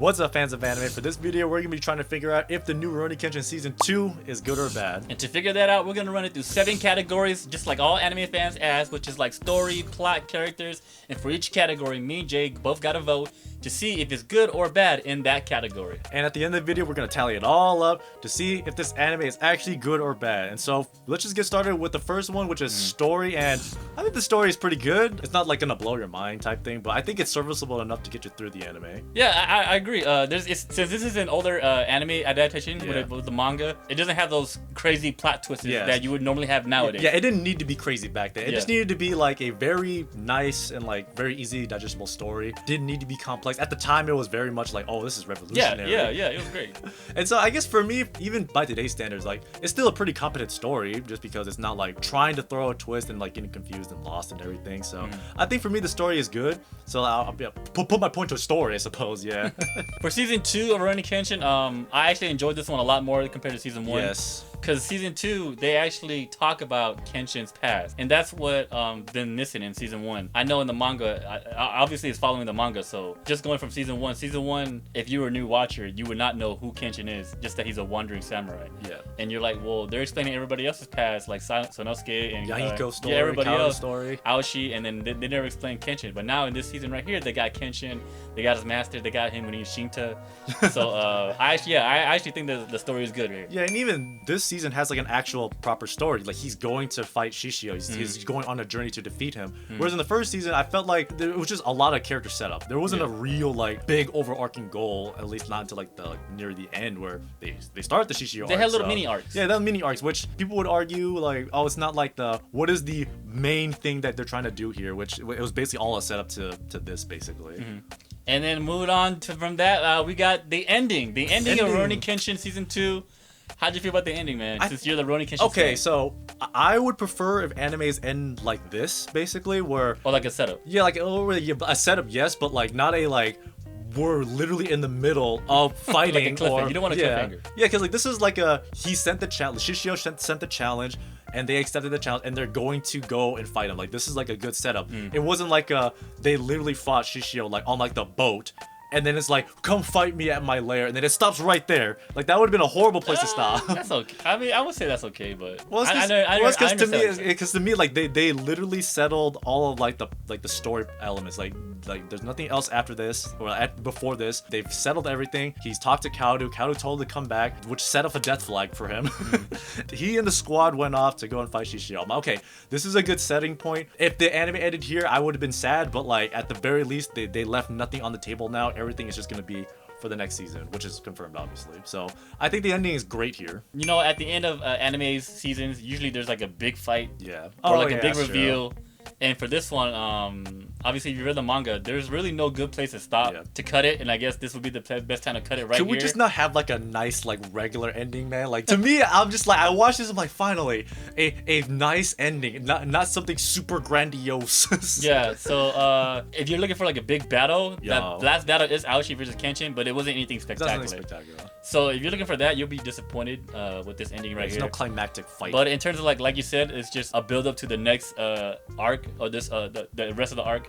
What's up, fans of anime? For this video, we're gonna be trying to figure out if the new Rurouni Kenshin Season 2 is good or bad. And to figure that out, we're gonna run it through 7 categories, just like all anime fans ask, which is like story, plot, characters, and for each category, me and Jay both got to vote to see if it's good or bad in that category. And at the end of the video, we're gonna tally it all up to see if this anime is actually good or bad. And so, let's just get started with the first one, which is story. And I think the story is pretty good. It's not like gonna blow your mind type thing, but I think it's serviceable enough to get you through the anime. Yeah, I agree. Since this is an older anime adaptation with the manga, it doesn't have those crazy plot twists that you would normally have nowadays. Yeah, it didn't need to be crazy back then. It just needed to be like a very nice and like very easy digestible story. Didn't need to be complex. At the time, it was very much like, oh, this is revolutionary. Yeah, it was great. And so I guess for me, even by today's standards, like it's still a pretty competent story, just because it's not like trying to throw a twist and like getting confused and lost and everything. So I think for me, the story is good. So I'll put my point to a story, I suppose. Yeah. For season 2 of Rurouni Kenshin, I actually enjoyed this one a lot more compared to season 1. Yes. Because season 2, they actually talk about Kenshin's past, and that's what been missing in season 1. I know in the manga, obviously it's following the manga, so just going from season 1, if you were a new watcher, you would not know who Kenshin is, just that he's a wandering samurai. Yeah. And you're like, well, they're explaining everybody else's past, like Sonosuke and Yahiko's story, everybody else, story, Aoshi, and then they never explained Kenshin. But now in this season right here, they got Kenshin, they got his master, they got him when he was Shinta. So I actually think the story is good here. Yeah, and even this season has like an actual proper story. Like he's going to fight Shishio. He's going on a journey to defeat him. Whereas in the first season, I felt like it was just a lot of character setup. There wasn't a real like big overarching goal, at least not until like near the end where they start the Shishio arc. They had little mini arcs. Yeah, they had mini arcs, which people would argue like, oh, it's not like what is the main thing that they're trying to do here, which it was basically all a setup to this basically. And then moving on from that, we got the ending. The ending of Rurouni Kenshin Season 2. How'd you feel about the ending, man? Since you're the Rurouni Kenshin Okay, fan. so I would prefer if animes end like this, basically, where... Or like a setup. Yeah, like a setup, yes, but like not a like... We're literally in the middle of fighting. Like a cliffhanger. You don't want a cliffhanger. Yeah, because like this is like he sent the challenge. Shishio sent the challenge, and they accepted the challenge, and they're going to go and fight him. Like this is like a good setup. It wasn't like they literally fought Shishio like on like the boat. And then it's like, come fight me at my lair, and then it stops right there. Like that would have been a horrible place to stop. That's okay. I mean, I would say that's okay, but because to me, like they literally settled all of like the story elements. Like there's nothing else after this or before this. They've settled everything. He's talked to Kyoto. Kyoto told him to come back, which set off a death flag for him. He and the squad went off to go and fight Shishio. I'm like, okay, this is a good setting point. If the anime ended here, I would have been sad, but like at the very least, they left nothing on the table now. Everything is just going to be for the next season, which is confirmed, obviously. So I think the ending is great here. You know, at the end of anime seasons, usually there's like a big fight. Yeah. Or like a big reveal. True. And for this one, obviously, if you read the manga, there's really no good place to stop to cut it, and I guess this would be the best time to cut it right here. Should we just not have like a nice like regular ending, man? Like to me, I'm just like I watched this, I'm like finally a nice ending, not something super grandiose. Yeah. So if you're looking for like a big battle, that last battle is Aoshi versus Kenshin, but it wasn't anything spectacular. So if you're looking for that, you'll be disappointed with this ending right here. There's no climactic fight. But in terms of like you said, it's just a build up to the next arc or this the rest of the arc.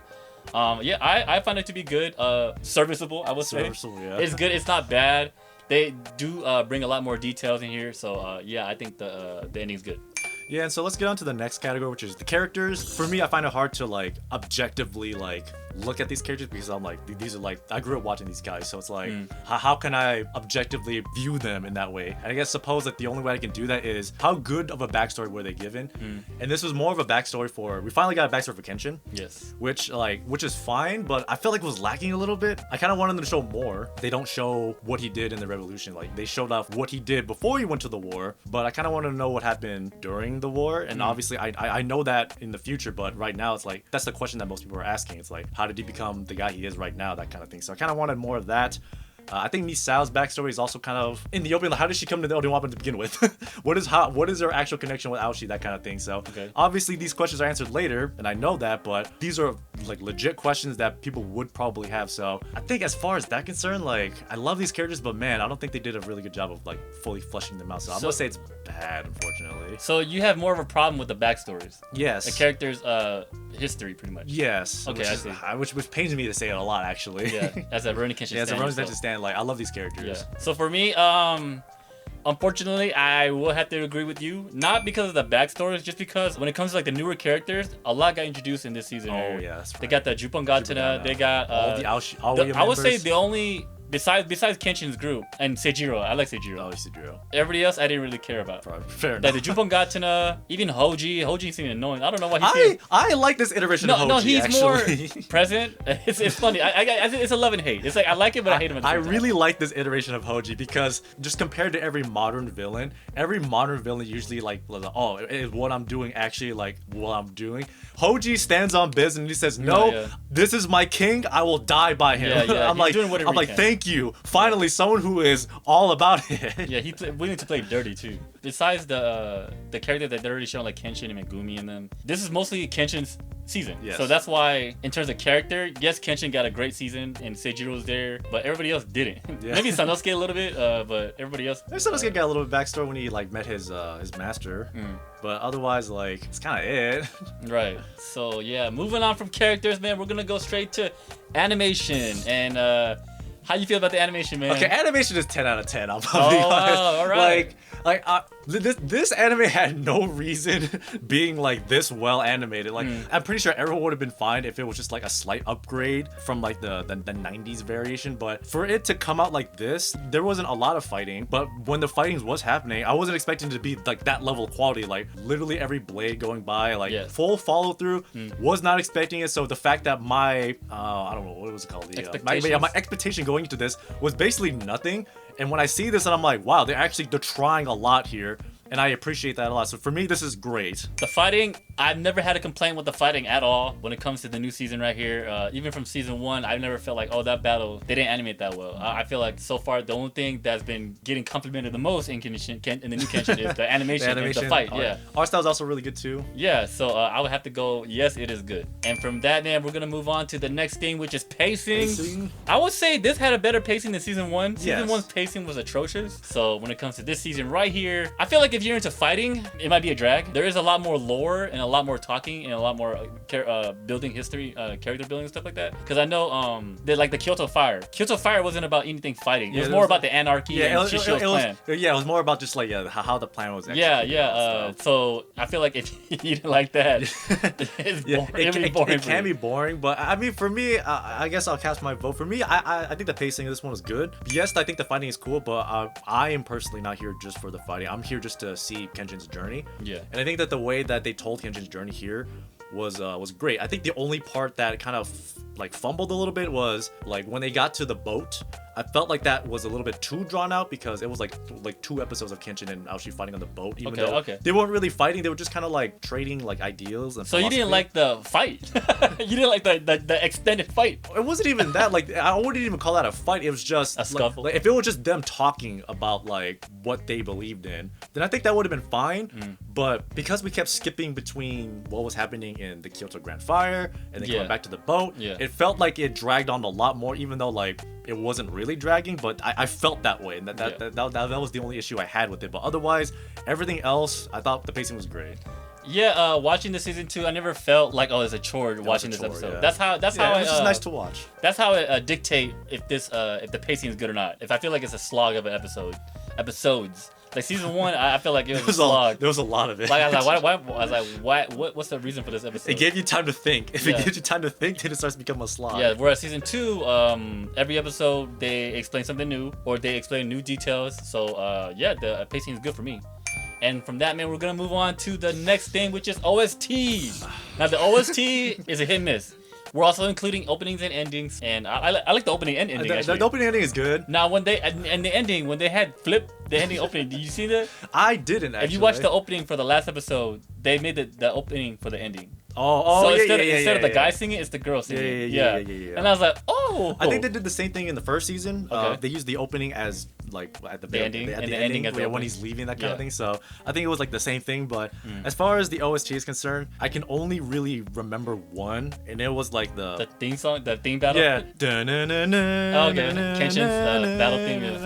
I find it to be good, serviceable. I would say it's good. It's not bad. They do bring a lot more details in here, so I think the ending's good. Yeah, and so let's get on to the next category, which is the characters. For me, I find it hard to like objectively like look at these characters because I'm like, these are like, I grew up watching these guys, so it's like, how can I objectively view them in that way? And I guess suppose that the only way I can do that is how good of a backstory were they given? And this was more of a backstory we finally got a backstory for Kenshin. Yes. Which is fine, but I felt like it was lacking a little bit. I kind of wanted them to show more. They don't show what he did in the revolution. Like they showed off what he did before he went to the war, but I kind of wanted to know what happened during the war. And obviously I know that in the future, but right now it's like, that's the question that most people are asking. It's like, how did he become the guy he is right now? That kind of thing. So I kind of wanted more of that. I think Misao's backstory is also kind of in the open. Like, how did she come to the Oden to begin with? What is her actual connection with Aoshi? That kind of thing. So obviously these questions are answered later, and I know that, but these are like legit questions that people would probably have. So I think as far as that concerned, like I love these characters, but man, I don't think they did a really good job of like fully fleshing them out. So I'm gonna say it's bad, unfortunately. So you have more of a problem with the backstories. Yes. The characters' history, pretty much. Yes. Okay, I see. Which pains me to say it a lot, actually. Yeah. As a Rurouni Kenshin. Yeah, as a Rurouni Kenshin stand, like I love these characters. Yeah. So for me, unfortunately, I will have to agree with you. Not because of the backstories, just because when it comes to like the newer characters, a lot got introduced in this season. Oh yeah, that's right. They got the Jupongatana. They got all the Aoya I would say the only besides Kenshin's group and Seijiro. I like Seijiro. Oh, Seijiro. Everybody else I didn't really care about. Fair enough. Like the Jupongatana, even Hoji. Hoji seemed annoying. I don't know why he. I like this iteration of Hoji. No, he's actually. more present. It's funny. I think it's love and hate. It's like I like it, but I hate him. I really like this iteration of Hoji because just compared to every modern villain usually like, oh, is what I'm doing actually like what I'm doing? Hoji stands on business and he says, no, this is my king. I will die by him. Yeah, I'm like, thank you. Finally, someone who is all about it. Yeah, he's willing to play dirty too. Besides the character that they're already showing, like Kenshin and Megumi and them, this is mostly Kenshin's season. Yes. So that's why, in terms of character, yes, Kenshin got a great season and Seijiro was there, but everybody else didn't. Yeah. Maybe Sanosuke a little bit, but everybody else. Sanosuke got a little bit backstory when he like met his master, but otherwise, like it's kind of it. Right. So yeah, moving on from characters, man, we're gonna go straight to animation and. How you feel about the animation, man? Okay, animation is 10 out of 10. I'll probably be honest. All right. This anime had no reason being like this well animated. Like I'm pretty sure everyone would have been fine if it was just like a slight upgrade from like the 90s variation. But for it to come out like this, there wasn't a lot of fighting. But when the fighting was happening, I wasn't expecting it to be like that level of quality. Like literally every blade going by, like full follow through. Was not expecting it. So the fact that my I don't know what was it called, my expectation going into this was basically nothing. And when I see this and I'm like, wow, they're trying a lot here. And I appreciate that a lot. So for me, this is great. The fighting, I've never had a complaint with the fighting at all when it comes to the new season right here. Even from season 1, I've never felt like, oh, that battle, they didn't animate that well. I feel like so far, the only thing that's been getting complimented the most in the new Kenshin is the animation, and the fight. Yeah. Art style is also really good too. Yeah, so I would have to go, yes, it is good. And from that, man, we're going to move on to the next thing, which is pacing. I would say this had a better pacing than season 1. Season 1's pacing was atrocious. So when it comes to this season right here, I feel like if you're into fighting, it might be a drag. There is a lot more lore and a lot more talking and a lot more building history, character building and stuff like that. Because I know like the Kyoto Fire. Kyoto Fire wasn't about anything fighting. It was more about the anarchy and Shishio's plan. Yeah, it was more about just like how the plan was actually. So I feel like if you didn't like that, it's boring. It can be boring, but I mean, for me, I guess I'll cast my vote. For me, I think the pacing of this one was good. Yes, I think the fighting is cool, but I am personally not here just for the fighting. I'm here just to see Kenshin's journey. Yeah. And I think that the way that they told Kenshin's journey here was great. I think the only part that kind of like fumbled a little bit was like when they got to the boat. I felt like that was a little bit too drawn out because it was like 2 episodes of Kenshin and Aoshi fighting on the boat. Even though they weren't really fighting, they were just kind of like trading like ideals and. So philosophy. You didn't like the fight? You didn't like the extended fight? It wasn't even that. Like I wouldn't even call that a fight. It was just a scuffle. Like, if it was just them talking about like what they believed in, then I think that would have been fine. But because we kept skipping between what was happening in the Kyoto Grand Fire and then going back to the boat, it felt like it dragged on a lot more. Even though like it wasn't really dragging, but I felt that way, and that was the only issue I had with it. But otherwise, everything else, I thought the pacing was great. Yeah, watching the season 2, I never felt like it's a chore watching this episode. Yeah. That's how it's just nice to watch. That's how it dictate if the pacing is good or not. If I feel like it's a slog of an episodes. Like season 1, I feel like it was a slog. There was a lot of it. Like I was like, what's the reason for this episode? It gave you time to think. If it gives you time to think, then it starts to become a slog. Yeah. Whereas season 2, every episode they explain something new or they explain new details. So the pacing is good for me. And from that, man, we're gonna move on to the next thing, which is OST. Now the OST is a hit and miss. We're also including openings and endings, and I like the opening and ending. The opening ending is good. Now, when they and the ending, when they had flipped the ending opening, did you see that? I didn't actually. If you watch the opening for the last episode, they made the opening for the ending. Oh, so yeah, instead of the guy singing, it's the girl singing. Yeah. And I was like, oh. I think they did the same thing in the first season. Okay. They used the opening as like at the ending, at and the the ending ending as the when opening. he's leaving, that kind of thing. So I think it was like the same thing. But as far as the OST is concerned, I can only really remember one, and it was like the theme song, the theme battle. Yeah. Okay. Kenshin's battle theme is.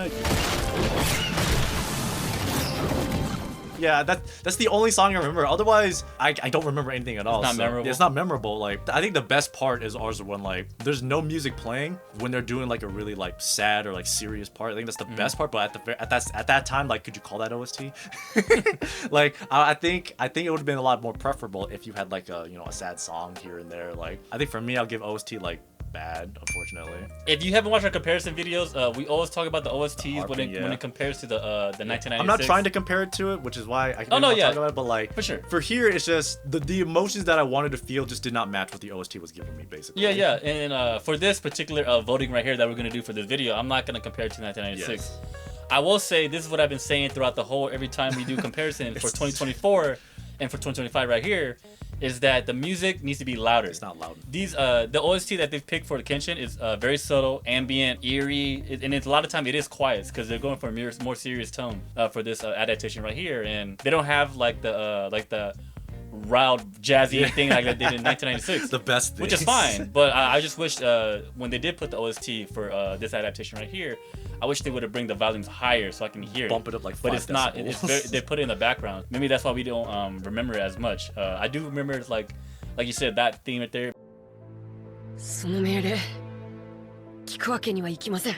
Yeah, that's the only song I remember. Otherwise, I don't remember anything at all. It's not memorable. It's not memorable. Like, I think the best part is ours when like there's no music playing when they're doing like a really like sad or like serious part. I think that's the best part. But at that time, like, could you call that OST? Like, I think it would have been a lot more preferable if you had like a a sad song here and there. Like, I think for me, I'll give OST like bad, unfortunately. If you haven't watched our comparison videos, we always talk about the OSTs when it compares to the 1996. I'm not trying to compare it to it, which is why I can talk about it, but like for sure. For here, it's just the emotions that I wanted to feel just did not match what the OST was giving me, basically. Yeah. And for this particular voting right here that we're gonna do for this video, I'm not gonna compare it to 1996. Yes. I will say this is what I've been saying throughout the whole every time we do comparison for 2024 and for 2025 right here. Is that the music needs to be louder. It's not loud. These the OST that they've picked for the Kenshin is very subtle, ambient, eerie, and it's a lot of time it is quiet because they're going for a more serious tone for this adaptation right here, and they don't have like the loud jazzy thing like they did in 1996. The best thing. Which is fine, but I just wish when they did put the OST for this adaptation right here, I wish they would have bring the volumes higher so I can hear Bump it up like 5 But it's not. decibels. They put it in the background. Maybe that's why we don't remember it as much. I do remember it's like you said, that theme right there. その命令聞くわけにはいきません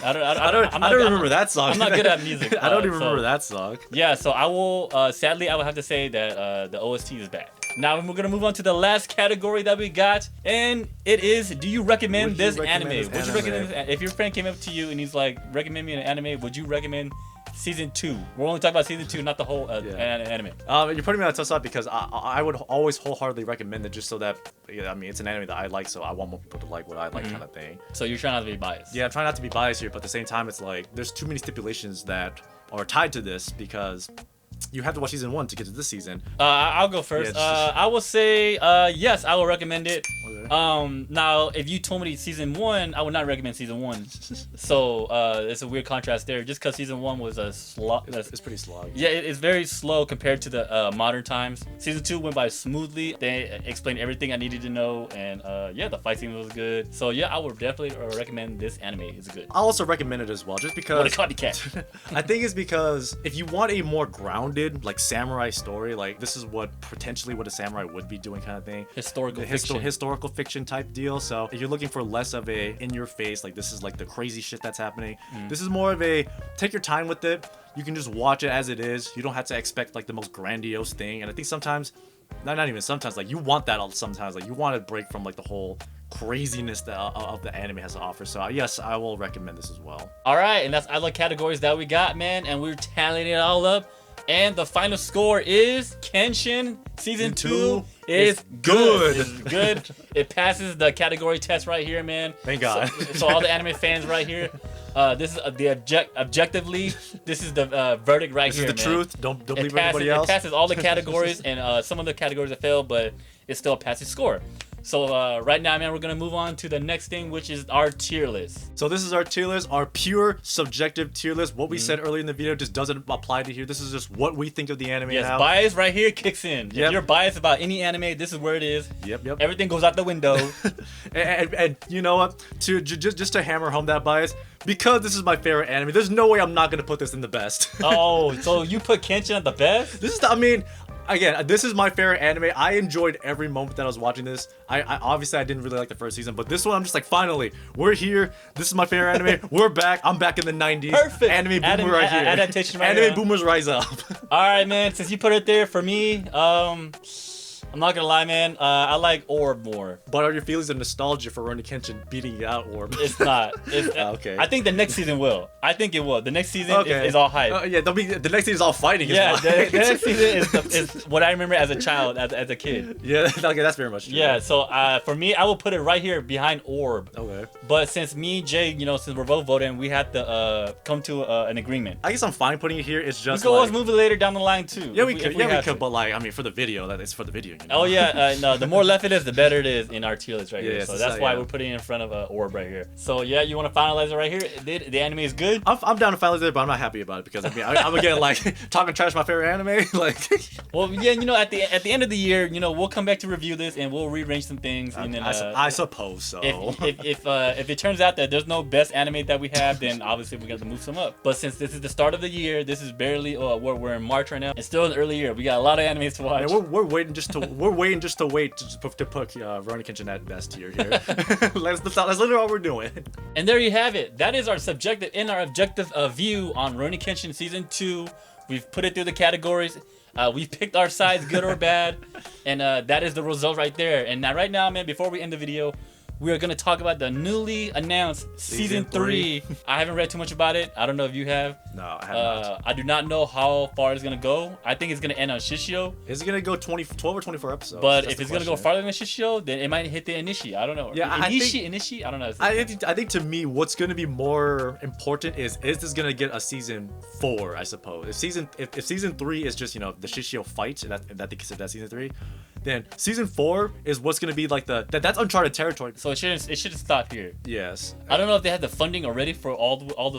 I don't remember that song. I'm not good at music. I don't even remember that song. Yeah, so I will. Sadly, I would have to say that the OST is bad. Now we're gonna move on to the last category that we got, and it is: do you recommend this anime? Would you recommend this? If your friend came up to you and he's like, "Recommend me an anime," would you recommend season 2? We're only talking about season 2, not the whole anime. You're putting me on a tough spot because I would always wholeheartedly recommend it just so that it's an anime that I like, so I want more people to like what I like, kind of thing. So you're trying not to be biased. Yeah, I'm trying not to be biased here, but at the same time, it's like there's too many stipulations that are tied to this because you have to watch season 1 to get to this season. I'll go first. Yeah, I will say yes, I will recommend it. Okay. Now if you told me season 1, I would not recommend season 1. So it's a weird contrast there, just because season 1 was a slog. It's pretty slog. Yeah, it's very slow compared to the modern times. Season 2 went by smoothly. They explained everything I needed to know, and the fight scene was good. So yeah, I would definitely recommend this anime. It's good. I'll also recommend it as well, just because. What a copycat. I think it's because if you want a more grounded like samurai story, like this is what potentially what a samurai would be doing, kind of thing. Historical fiction type deal. So if you're looking for less of a in your face, like this is like the crazy shit that's happening, this is more of a take your time with it. You can just watch it as it is. You don't have to expect like the most grandiose thing. And I think sometimes not even sometimes, like you want that sometimes, like you want to break from like the whole craziness that of the anime has to offer. So yes, I will recommend this as well. All right, and that's all the categories that we got, man, and we're tallying it all up. And the final score is Kenshin Season 2 is good. It's good. It passes the category test right here, man. Thank God. So all the anime fans right here, this is objectively, this is the verdict right here, man. This is the truth. Don't believe everybody else. It passes all the categories, and some of the categories have failed, but it still passes score. So right now, man, we're going to move on to the next thing, which is our tier list. So this is our tier list, our pure subjective tier list. What we said earlier in the video just doesn't apply to here. This is just what we think of the anime now. Bias right here kicks in. If you're biased about any anime, this is where it is. Yep. Everything goes out the window. and you know what? Just to hammer home that bias, because this is my favorite anime, there's no way I'm not going to put this in the best. Oh, so you put Kenshin at the best? Again, this is my favorite anime. I enjoyed every moment that I was watching this. I obviously I didn't really like the first season, but this one I'm just like, finally, we're here. This is my favorite anime. We're back. I'm back in the 90s. Perfect. Anime boomer right here. Adaptation right Anime boomers rise up. All right, man. Since you put it there for me, I'm not gonna lie, man. I like Orb more. But are your feelings of nostalgia for Rurouni Kenshin beating out Orb? It's not. Okay. I think the next season will. I think it will. The next season is all hype. Yeah, the next season is all fighting. Yeah, the next season is what I remember as a child, as a kid. Yeah, okay, that's very much true. Yeah, so for me, I will put it right here behind Orb. Okay. But since me and Jay, since we're both voting, we have to come to an agreement. I guess I'm fine putting it here. It's just we can always move it later down the line too. Yeah, we could. But like, I mean, for the video, it's for the video. Oh yeah, no. The more left it is, the better it is in our tier list right here. So that's why yeah. we're putting it in front of Orb right here. So yeah, you want to finalize it right here? The anime is good. I'm down to finalize it, but I'm not happy about it because I mean I'm again like talking trash my favorite anime. Like, well, yeah, you know, at the end of the year, you know, we'll come back to review this and we'll rearrange some things. And then I suppose so. If it turns out that there's no best anime that we have, then obviously we got to move some up. But since this is the start of the year, this is barely we're in March right now. It's still an early year. We got a lot of animes to watch. Yeah, we're waiting just to wait to put Rurouni Kenshin at best tier here. That's literally all we're doing. And there you have it. That is our objective view on Rurouni Kenshin season 2. We've put it through the categories. We've picked our sides, good or bad, and that is the result right there. And now, right now, man, before we end the video, we are going to talk about the newly announced Season 3. I haven't read too much about it. I don't know if you have. No, I have not. I do not know how far it's going to go. I think it's going to end on Shishio. Is it going to go 12 or 24 episodes? But if it's going to go farther than Shishio, then it might hit the Inishi. I don't know. Yeah, Inishi? I don't know. I think to me, what's going to be more important is this going to get a Season 4, I suppose. If Season 3 is just, you know, the Shishio fight, and that they consider that Season 3, then Season 4 is what's going to be like that's uncharted territory. So it shouldn't stop here. Yes. I don't know if they had the funding already for all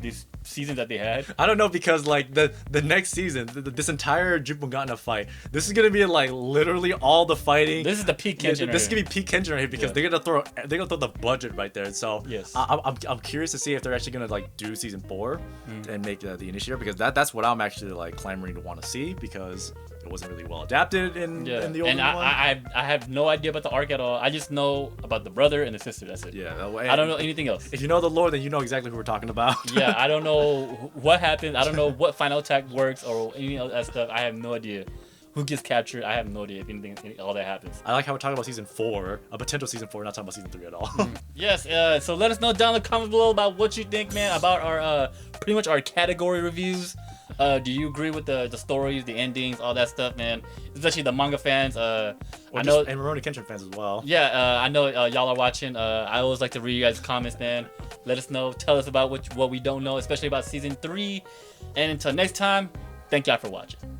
these seasons that they had. I don't know because like the next season, this entire Jubbungana fight, this is gonna be like literally all the fighting. This is the peak Kenshin. This is gonna be peak Kenshin right here because they're gonna throw the budget right there. So yes, I'm curious to see if they're actually gonna like do Season 4 and make the initiator because that's what I'm actually like clamoring to want to see because it wasn't really well adapted in the old one. And I have no idea about the arc at all. I just know about the brother and the sister. That's it. Yeah. I don't know anything else. If you know the lore, then you know exactly who we're talking about. Yeah, I don't know what happened. I don't know what final attack works or any of that stuff. I have no idea. Who gets captured? I have no idea if anything, all that happens. I like how we're talking about Season 4, a potential Season 4, not talking about Season 3 at all. Yes, so let us know down in the comments below about what you think, man, about our pretty much our category reviews. Do you agree with the stories, the endings, all that stuff, man? Especially the manga fans. I know, and Rurouni Kenshin fans as well. Yeah, I know y'all are watching. I always like to read you guys' comments, man. Let us know. Tell us about what we don't know, especially about Season 3. And until next time, thank y'all for watching.